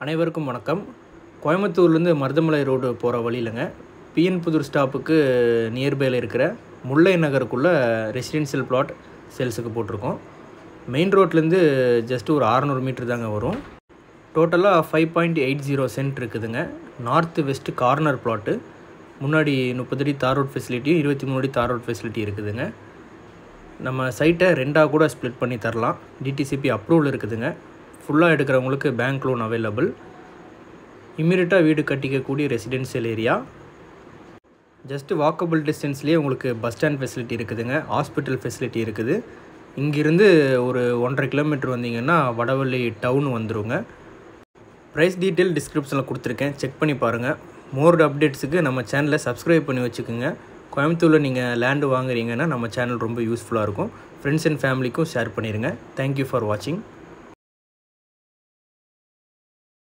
அனைவருக்கும் வணக்கம். கோயம்புத்தூர்லேருந்து மருதமலை ரோடு போகிற வழியிலங்க பிஎன் புதூர் ஸ்டாப்புக்கு நியர்பையில் இருக்கிற முல்லை நகருக்குள்ளே ரெசிடென்ஷியல் பிளாட் சேல்ஸுக்கு போட்டிருக்கோம். மெயின் ரோட்லேருந்து ஜஸ்ட் ஒரு 600 மீட்டர் தாங்க வரும். டோட்டலாக 5.80 சென்ட் இருக்குதுங்க. North west corner plot. முன்னாடி 30 அடி தார் ரோட் ஃபெசிலிட்டியும் 23 அடி தார் ரோட் ஃபெசிலிட்டி இருக்குதுங்க. நம்ம சைட்டை ரெண்டாக கூட ஸ்ப்ளிட் பண்ணி தரலாம். டிடிசிபி அப்ரூவல் இருக்குதுங்க. ஃபுல்லாக எடுக்கிறவங்களுக்கு பேங்க் லோன் அவைலபிள். இம்மீடியட்டாக வீடு கட்டிக்கக்கூடிய ரெசிடென்ஷியல் ஏரியா. ஜஸ்ட்டு வாக்கபிள் டிஸ்டன்ஸ்லேயே உங்களுக்கு பஸ் ஸ்டாண்ட் ஃபெசிலிட்டி இருக்குதுங்க. ஹாஸ்பிட்டல் ஃபெசிலிட்டி இருக்குது. இங்கேருந்து ஒரு 1.5 கிலோமீட்டர் வந்தீங்கன்னா வடவள்ளி டவுன் வந்துடுங்க. ப்ரைஸ் டீட்டெயில் டிஸ்கிரிப்ஷனில் கொடுத்துருக்கேன், செக் பண்ணி பாருங்கள். மோர் அப்டேட்ஸுக்கு நம்ம சேனலை சப்ஸ்கிரைப் பண்ணி வச்சுக்கோங்க. கோயம்புத்தூரில் நீங்கள் லேண்டு வாங்குறீங்கன்னா நம்ம சேனல் ரொம்ப யூஸ்ஃபுல்லாக இருக்கும். ஃப்ரெண்ட்ஸ் அண்ட் ஃபேமிலிக்கும் ஷேர் பண்ணிடுங்க. தேங்க்யூ ஃபார் வாட்சிங்.